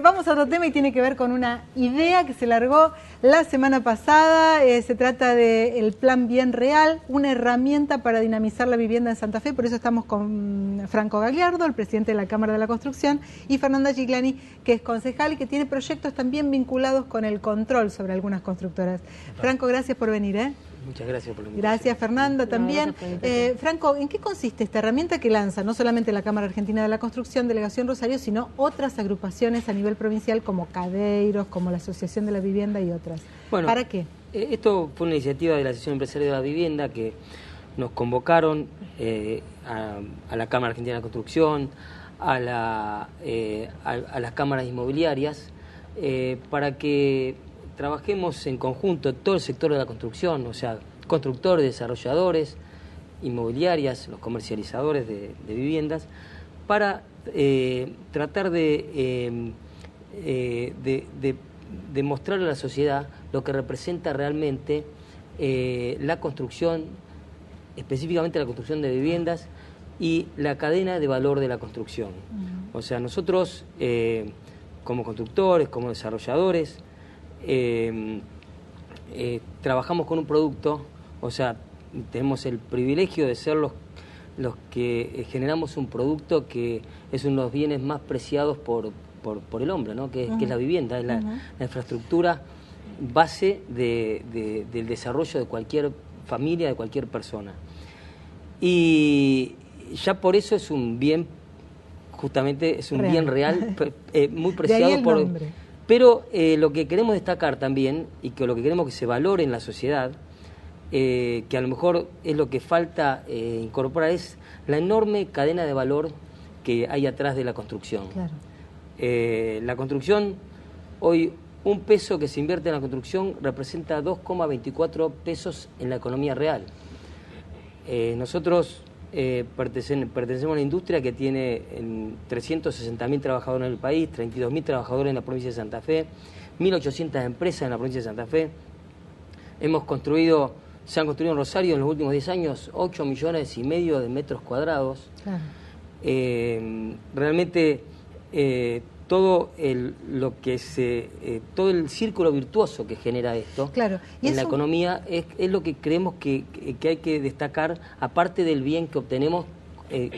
Vamos a otro tema y tiene que ver con una idea que se largó la semana pasada. Se trata del Plan Bien Real, una herramienta para dinamizar la vivienda en Santa Fe. Por eso estamos con Franco Gagliardo, el presidente de la Cámara de la Construcción, y Fernanda Giglani, que es concejal y que tiene proyectos también vinculados con el control sobre algunas constructoras. Franco, gracias por venir. Muchas gracias por la invitación. Gracias, Fernanda, también. Franco, ¿en qué consiste esta herramienta que lanza no solamente la Cámara Argentina de la Construcción, Delegación Rosario, sino otras agrupaciones a nivel provincial como Cadeiros, como la Asociación de la Vivienda y otras? Bueno, ¿para qué? Esto fue una iniciativa de la Asociación Empresaria de la Vivienda que nos convocaron a la Cámara Argentina de la Construcción, a las cámaras inmobiliarias, para que trabajemos en conjunto todo el sector de la construcción, o sea, constructores, desarrolladores, inmobiliarias, los comercializadores de viviendas, para tratar de mostrarle a la sociedad lo que representa realmente la construcción, específicamente la construcción de viviendas y la cadena de valor de la construcción. O sea, nosotros como constructores, como desarrolladores, trabajamos con un producto, o sea, tenemos el privilegio de ser los que generamos un producto que es uno de los bienes más preciados por el hombre, ¿no? que es la vivienda, es la infraestructura base del desarrollo de cualquier familia, de cualquier persona. Y ya por eso es un bien, justamente es un real. Bien real, muy preciado por... Pero lo que queremos destacar también, y que lo que queremos que se valore en la sociedad, que a lo mejor es lo que falta incorporar, es la enorme cadena de valor que hay atrás de la construcción. Claro. La construcción, hoy un peso que se invierte en la construcción representa 2,24 pesos en la economía real. Nosotros pertenecemos a una industria que tiene 360.000 trabajadores en el país, 32.000 trabajadores en la provincia de Santa Fe, 1.800 empresas en la provincia de Santa Fe. Se han construido en Rosario en los últimos 10 años 8,5 millones de metros cuadrados. Claro. Realmente todo el círculo virtuoso que genera esto, claro, en la economía es lo que creemos que hay que destacar, aparte del bien que obtenemos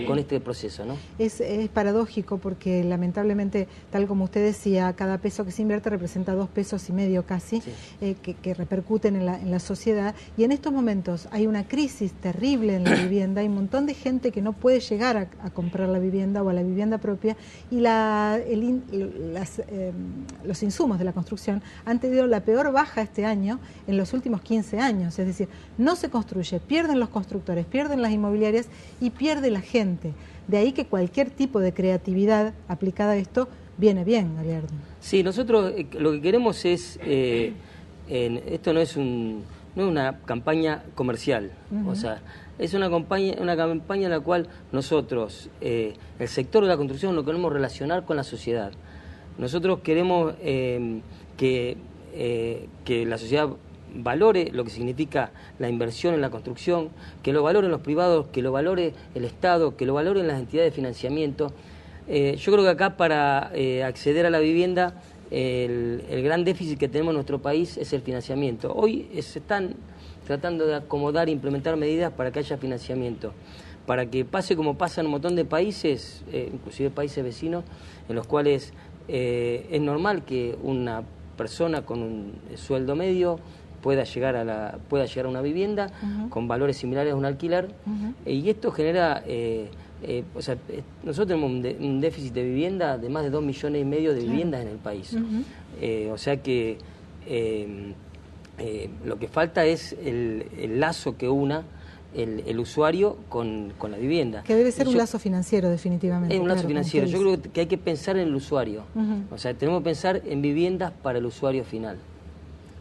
con este proceso, ¿no? Es paradójico porque lamentablemente, tal como usted decía, cada peso que se invierte representa 2,5 pesos casi, sí. Que repercuten en la sociedad, y en estos momentos hay una crisis terrible en la vivienda, hay un montón de gente que no puede llegar a comprar la vivienda o a la vivienda propia, y los insumos de la construcción han tenido la peor baja este año en los últimos 15 años, es decir, no se construye, pierden los constructores, pierden las inmobiliarias y pierde la gente. De ahí que cualquier tipo de creatividad aplicada a esto viene bien, Gagliardo. Sí, nosotros lo que queremos es, esto no es una campaña comercial, o sea, es una campaña en la cual nosotros, el sector de la construcción, lo queremos relacionar con la sociedad. Nosotros queremos que la sociedad valore lo que significa la inversión en la construcción, que lo valoren los privados, que lo valore el Estado, que lo valoren las entidades de financiamiento. Yo creo que acá para acceder a la vivienda, el gran déficit que tenemos en nuestro país es el financiamiento. Hoy se están tratando de acomodar e implementar medidas para que haya financiamiento, para que pase como pasa en un montón de países, inclusive países vecinos, en los cuales es normal que una persona con un sueldo medio pueda llegar a una vivienda con valores similares a un alquiler, y esto genera, o sea, nosotros tenemos un déficit de vivienda de más de 2,5 millones de viviendas en el país. O sea que lo que falta es el lazo que una el usuario con la vivienda. Que debe ser un lazo financiero, definitivamente. Es un lazo financiero. Yo creo que hay que pensar en el usuario. O sea, tenemos que pensar en viviendas para el usuario final.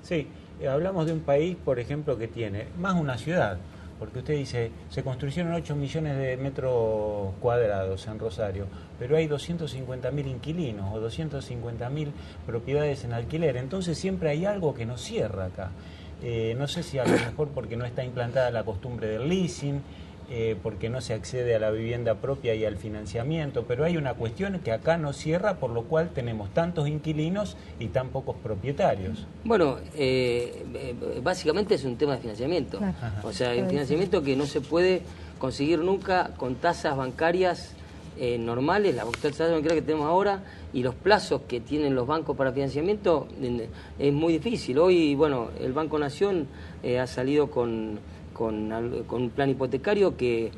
Sí. Hablamos de un país, por ejemplo, que tiene más una ciudad, porque usted dice, se construyeron 8 millones de metros cuadrados en Rosario, pero hay 250.000 inquilinos o 250.000 propiedades en alquiler, entonces siempre hay algo que nos cierra acá. No sé si a lo mejor porque no está implantada la costumbre del leasing, porque no se accede a la vivienda propia y al financiamiento, pero hay una cuestión que acá no cierra, por lo cual tenemos tantos inquilinos y tan pocos propietarios. Bueno, básicamente es un tema de financiamiento. Claro. O sea, un financiamiento que no se puede conseguir nunca con tasas bancarias normales, las tasas bancarias que tenemos ahora y los plazos que tienen los bancos para financiamiento, es muy difícil. Hoy, bueno, el Banco Nación ha salido con un plan hipotecario que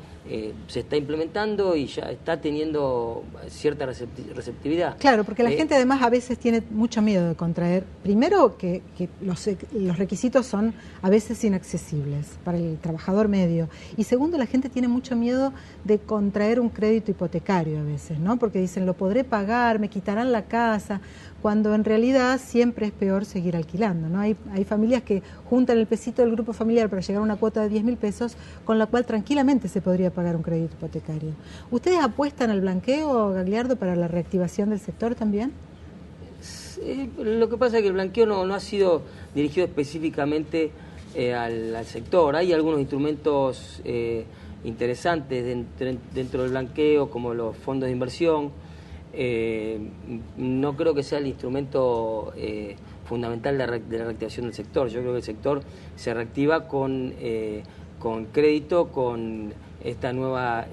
se está implementando y ya está teniendo cierta receptividad. Claro, porque la gente además a veces tiene mucho miedo de contraer. Primero que los requisitos son a veces inaccesibles para el trabajador medio. Y segundo, la gente tiene mucho miedo de contraer un crédito hipotecario a veces, ¿no? Porque dicen, lo podré pagar, me quitarán la casa, cuando en realidad siempre es peor seguir alquilando, ¿no? Hay familias que juntan el pesito del grupo familiar para llegar a una cuota de 10.000 pesos, con la cual tranquilamente se podría pagar un crédito hipotecario. ¿Ustedes apuestan al blanqueo, Gagliardo, para la reactivación del sector también? Lo que pasa es que el blanqueo no ha sido dirigido específicamente al sector. Hay algunos instrumentos interesantes dentro del blanqueo, como los fondos de inversión. No creo que sea el instrumento fundamental de la reactivación del sector. Yo creo que el sector se reactiva con crédito, con esta nueva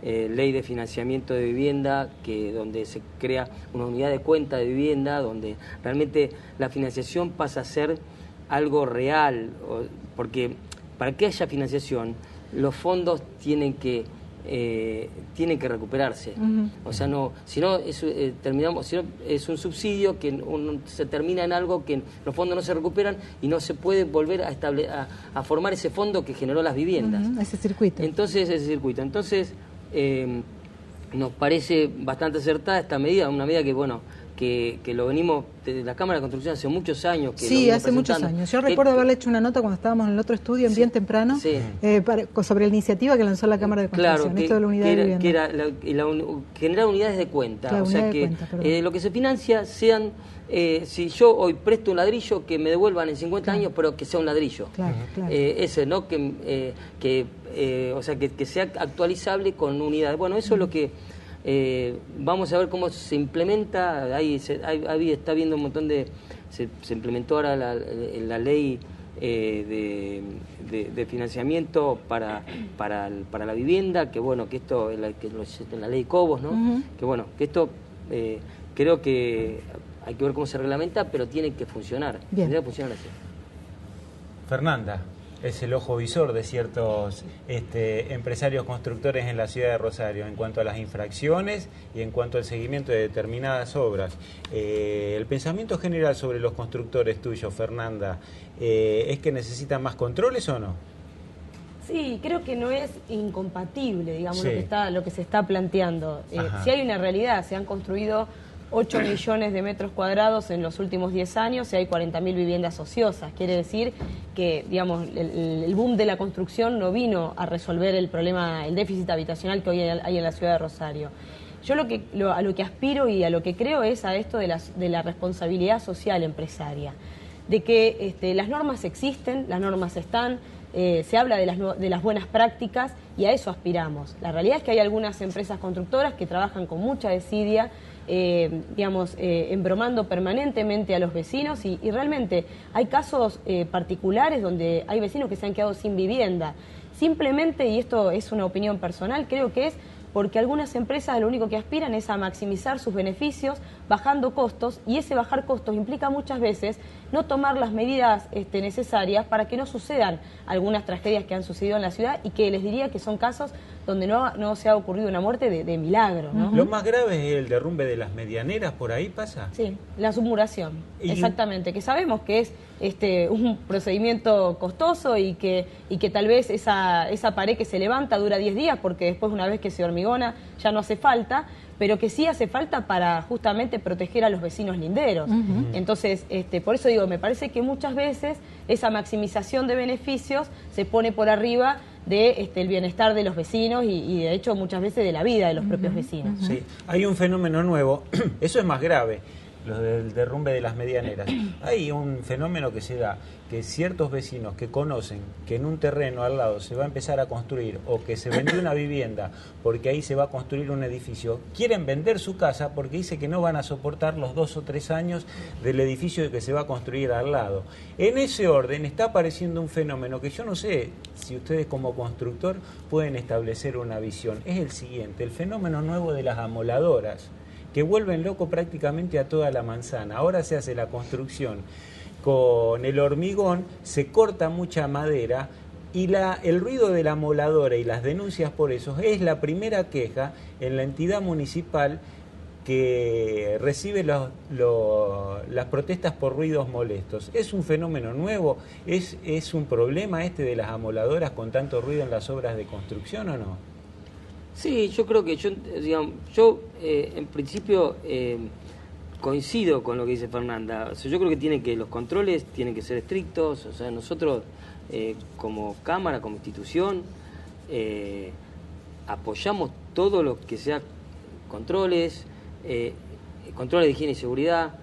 ley de financiamiento de vivienda, donde se crea una unidad de cuenta de vivienda, donde realmente la financiación pasa a ser algo real, porque para que haya financiación, los fondos tienen que recuperarse. O sea, si no es un subsidio que se termina en algo que los fondos no se recuperan y no se puede volver a formar ese fondo que generó las viviendas. Ese circuito. Entonces, nos parece bastante acertada esta medida, una medida que, bueno, que lo venimos de la Cámara de Construcción hace muchos años. Sí, hace muchos años. Yo recuerdo haberle hecho una nota cuando estábamos en el otro estudio, bien temprano, sobre la iniciativa que lanzó la Cámara de Construcción, claro, esto de la unidad de vivienda. Que era generar unidades de cuenta. O sea, que lo que se financia sean, si yo hoy presto un ladrillo, que me devuelvan en 50 años, pero que sea un ladrillo. Claro. Ese, ¿no? O sea, que sea actualizable con unidades. Bueno, eso es lo que... vamos a ver cómo se implementa. Está viendo un montón de... Se implementó ahora la ley de financiamiento para la vivienda, que bueno, que esto en la ley Cobos, ¿no? Que bueno, que esto creo que hay que ver cómo se reglamenta, pero tiene que funcionar. Bien. Tiene que funcionar así. Fernanda es el ojo visor de ciertos empresarios constructores en la ciudad de Rosario en cuanto a las infracciones y en cuanto al seguimiento de determinadas obras. El pensamiento general sobre los constructores tuyos, Fernanda, ¿es que necesitan más controles o no? Sí, creo que no es incompatible, digamos, lo que se está planteando. Si hay una realidad, se han construido 8 millones de metros cuadrados en los últimos 10 años y hay 40.000 viviendas ociosas. Quiere decir que, digamos, el boom de la construcción no vino a resolver el problema, el déficit habitacional que hoy hay en la ciudad de Rosario. Yo a lo que aspiro y a lo que creo es a esto de la responsabilidad social empresaria, de que las normas existen, las normas están, se habla de las buenas prácticas y a eso aspiramos. La realidad es que hay algunas empresas constructoras que trabajan con mucha desidia, embromando permanentemente a los vecinos y realmente hay casos particulares donde hay vecinos que se han quedado sin vivienda. Simplemente, y esto es una opinión personal, creo que es porque algunas empresas lo único que aspiran es a maximizar sus beneficios bajando costos, y ese bajar costos implica muchas veces no tomar las medidas necesarias para que no sucedan algunas tragedias que han sucedido en la ciudad, y que les diría que son casos donde no se ha ocurrido una muerte de milagro, ¿no? Lo más grave es el derrumbe de las medianeras, ¿por ahí pasa? Sí, la submuración, exactamente, que sabemos que es un procedimiento costoso y que tal vez esa pared que se levanta dura 10 días porque después, una vez que se hormigona, ya no hace falta, pero que sí hace falta para justamente proteger a los vecinos linderos. Entonces, por eso digo, me parece que muchas veces esa maximización de beneficios se pone por arriba de el bienestar de los vecinos y de hecho muchas veces de la vida de los propios vecinos. Sí, hay un fenómeno nuevo, eso es más grave, los del derrumbe de las medianeras. Hay un fenómeno que se da, que ciertos vecinos que conocen que en un terreno al lado se va a empezar a construir o que se vendió una vivienda porque ahí se va a construir un edificio, quieren vender su casa porque dice que no van a soportar los 2 o 3 años del edificio que se va a construir al lado. En ese orden está apareciendo un fenómeno que yo no sé si ustedes como constructor pueden establecer una visión. Es el siguiente, el fenómeno nuevo de las amoladoras, que vuelven loco prácticamente a toda la manzana. Ahora se hace la construcción con el hormigón, se corta mucha madera y el ruido de la amoladora y las denuncias por eso es la primera queja en la entidad municipal que recibe las protestas por ruidos molestos. ¿Es un fenómeno nuevo? ¿Es un problema este de las amoladoras con tanto ruido en las obras de construcción o no? Sí, yo creo que en principio coincido con lo que dice Fernanda. O sea, yo creo que los controles tienen que ser estrictos. O sea, nosotros como Cámara, como institución, apoyamos todo lo que sea controles de higiene y seguridad,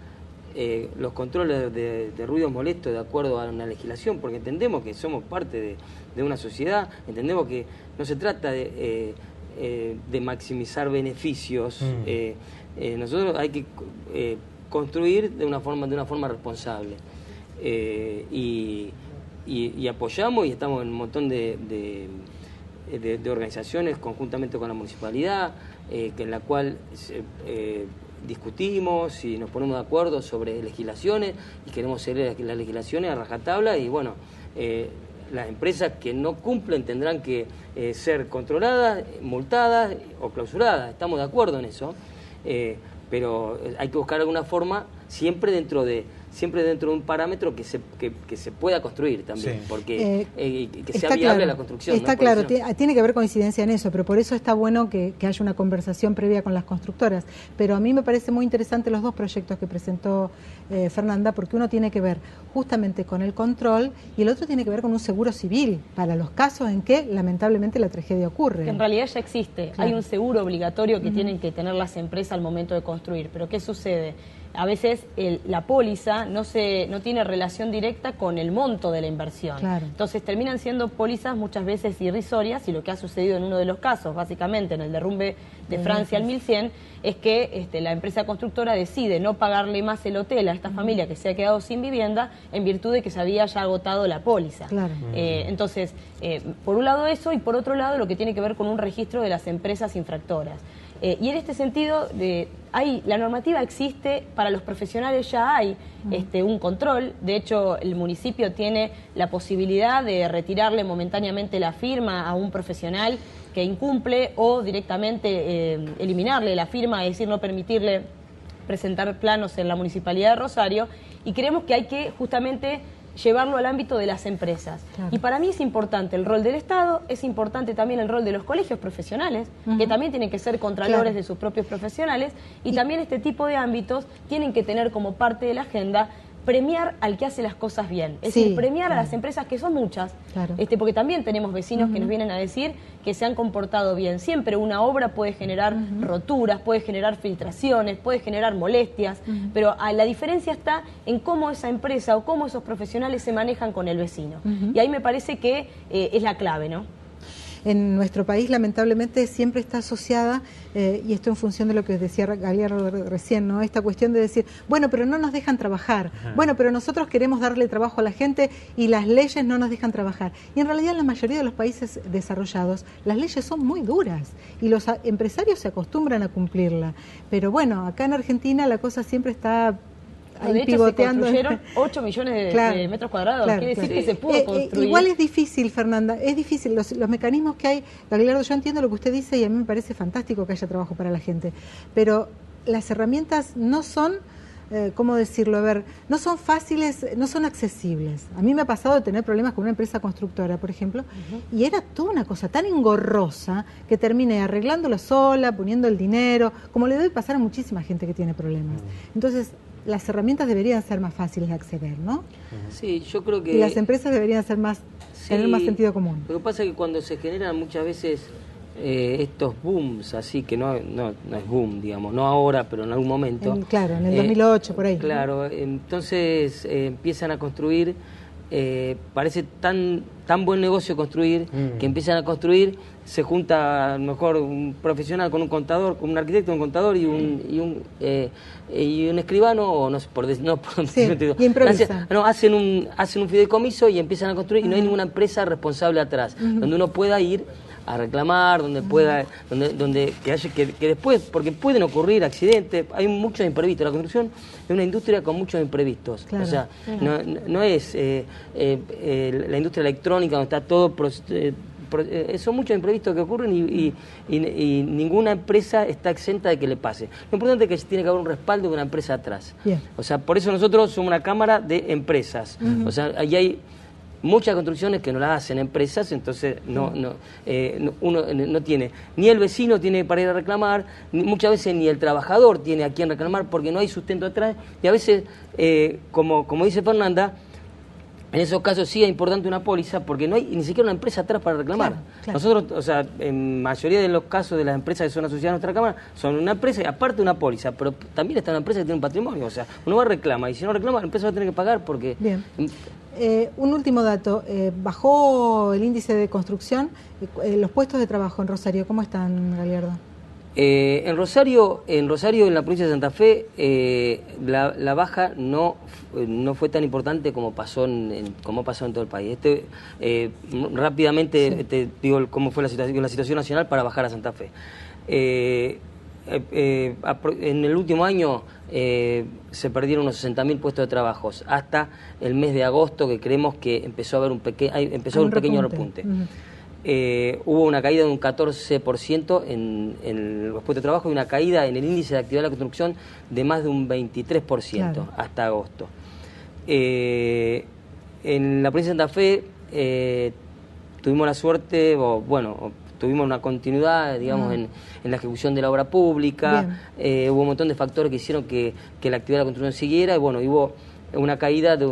los controles de ruidos molestos de acuerdo a una legislación, porque entendemos que somos parte de una sociedad, entendemos que no se trata de maximizar beneficios. Nosotros hay que construir de una forma responsable, y apoyamos, y estamos en un montón de organizaciones conjuntamente con la municipalidad, en la cual discutimos y nos ponemos de acuerdo sobre legislaciones y queremos seguir las legislaciones a rajatabla. Y bueno, las empresas que no cumplen tendrán que ser controladas, multadas o clausuradas. Estamos de acuerdo en eso, pero hay que buscar alguna forma siempre dentro de un parámetro que se pueda construir también, sí. Porque que sea viable la construcción. Está, ¿no? Claro, tiene que haber coincidencia en eso, pero por eso está bueno que haya una conversación previa con las constructoras. Pero a mí me parece muy interesante los dos proyectos que presentó Fernanda, porque uno tiene que ver justamente con el control y el otro tiene que ver con un seguro civil para los casos en que lamentablemente la tragedia ocurre. Que en realidad ya existe, claro. Hay un seguro obligatorio que tienen que tener las empresas al momento de construir, pero ¿qué sucede? A veces la póliza no tiene relación directa con el monto de la inversión. Claro. Entonces terminan siendo pólizas muchas veces irrisorias, y lo que ha sucedido en uno de los casos, básicamente en el derrumbe de Francia al 1100, es que la empresa constructora decide no pagarle más el hotel a esta familia que se ha quedado sin vivienda en virtud de que se había ya agotado la póliza. Claro. Entonces, por un lado eso, y por otro lado lo que tiene que ver con un registro de las empresas infractoras. Y en este sentido, la normativa existe, para los profesionales ya hay un control. De hecho, el municipio tiene la posibilidad de retirarle momentáneamente la firma a un profesional que incumple, o directamente eliminarle la firma, es decir, no permitirle presentar planos en la Municipalidad de Rosario. Y creemos que hay que justamente llevarlo al ámbito de las empresas. Claro. Y para mí es importante el rol del Estado, es importante también el rol de los colegios profesionales, que también tienen que ser contralores de sus propios profesionales, y también este tipo de ámbitos tienen que tener como parte de la agenda premiar al que hace las cosas bien, es decir, premiar a las empresas, que son muchas, porque también tenemos vecinos que nos vienen a decir que se han comportado bien. Siempre una obra puede generar roturas, puede generar filtraciones, puede generar molestias, pero la diferencia está en cómo esa empresa o cómo esos profesionales se manejan con el vecino. Y ahí me parece que es la clave, ¿no? En nuestro país, lamentablemente, siempre está asociada, y esto en función de lo que decía Galeano recién, ¿no? Esta cuestión de decir, bueno, pero no nos dejan trabajar, bueno, pero nosotros queremos darle trabajo a la gente y las leyes no nos dejan trabajar. Y en realidad en la mayoría de los países desarrollados las leyes son muy duras y los empresarios se acostumbran a cumplirla. Pero bueno, acá en Argentina la cosa siempre está... De hecho, se construyeron 8 millones de metros cuadrados. Quiere decir que se pudo construir. Igual es difícil, Fernanda, es difícil. Los mecanismos que hay, Gagliardo, yo entiendo lo que usted dice y a mí me parece fantástico que haya trabajo para la gente, pero las herramientas no son, ¿cómo decirlo? A ver, no son fáciles, no son accesibles. A mí me ha pasado de tener problemas con una empresa constructora, por ejemplo, y era toda una cosa tan engorrosa que terminé arreglándolo sola, poniendo el dinero, como le debe pasar a muchísima gente que tiene problemas. Entonces, las herramientas deberían ser más fáciles de acceder, ¿no? Sí, yo creo que... Y las empresas deberían ser tener más sentido común. Lo que pasa es que cuando se generan muchas veces estos booms, así que no es boom, digamos, no ahora, pero en algún momento. Claro, en el 2008, por ahí. Claro, entonces empiezan a construir, parece tan buen negocio construir, que empiezan a construir, se junta a lo mejor un profesional con un contador, con un arquitecto, un contador y un escribano, o no sé, y improvisan. Hacen un fideicomiso y empiezan a construir, y no hay ninguna empresa responsable atrás, donde uno pueda ir a reclamar, donde pueda, que después, porque pueden ocurrir accidentes, hay muchos imprevistos. La construcción es una industria con muchos imprevistos. Claro, o sea, no es la industria electrónica donde está todo, son muchos imprevistos que ocurren y ninguna empresa está exenta de que le pase. Lo importante es que tiene que haber un respaldo de una empresa atrás. Bien. O sea, por eso nosotros somos una cámara de empresas. O sea, ahí hay muchas construcciones que no las hacen empresas, entonces uno no tiene, ni el vecino tiene para ir a reclamar, muchas veces ni el trabajador tiene a quien reclamar porque no hay sustento atrás, y a veces, como dice Fernanda, en esos casos sí es importante una póliza porque no hay ni siquiera una empresa atrás para reclamar. Claro. Nosotros, o sea, en mayoría de los casos de las empresas que son asociadas a nuestra cámara, son una empresa y aparte una póliza, pero también está una empresa que tiene un patrimonio, o sea, uno va a reclamar y si no reclama la empresa va a tener que pagar porque... Bien. Un último dato, bajó el índice de construcción, los puestos de trabajo en Rosario, ¿cómo están, Galiardo? En Rosario, en la provincia de Santa Fe, la baja no fue tan importante como pasó en todo el país. Rápidamente te digo cómo fue la situación nacional para bajar a Santa Fe. En el último año se perdieron unos 60.000 puestos de trabajo hasta el mes de agosto, que creemos que empezó a haber un pequeño repunte. Hubo una caída de un 14% en los puestos de trabajo y una caída en el índice de actividad de la construcción de más de un 23% hasta agosto. En la provincia de Santa Fe tuvimos la suerte, tuvimos una continuidad, digamos, en la ejecución de la obra pública. Hubo un montón de factores que hicieron que la actividad de la construcción siguiera, y hubo una caída de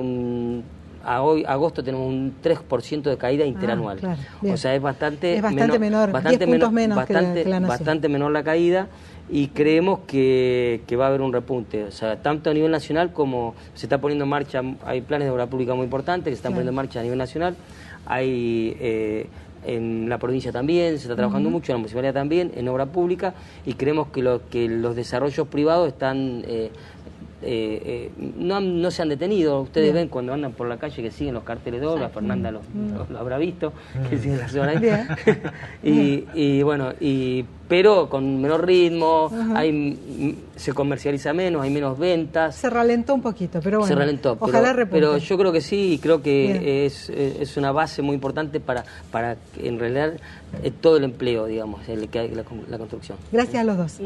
agosto tenemos un 3% de caída interanual. O sea, es bastante menor, 10 puntos menos que la Nación. Bastante menor la caída, y creemos que va a haber un repunte. O sea, tanto a nivel nacional como se está poniendo en marcha, hay planes de obra pública muy importantes que se están poniendo en marcha a nivel nacional. Hay en la provincia también, se está trabajando mucho, en la municipalidad también, en obra pública, y creemos que los desarrollos privados están no se han detenido. Ustedes ven cuando andan por la calle que siguen los carteles de obra, Fernanda lo habrá visto, que siguen las obras ahí. Pero con menor ritmo, se comercializa menos, hay menos ventas. Se ralentó un poquito, pero bueno. Se ralentó, ojalá repunte. Pero yo creo que sí, y creo que es una base muy importante para en realidad todo el empleo, digamos, la construcción. Gracias a los dos.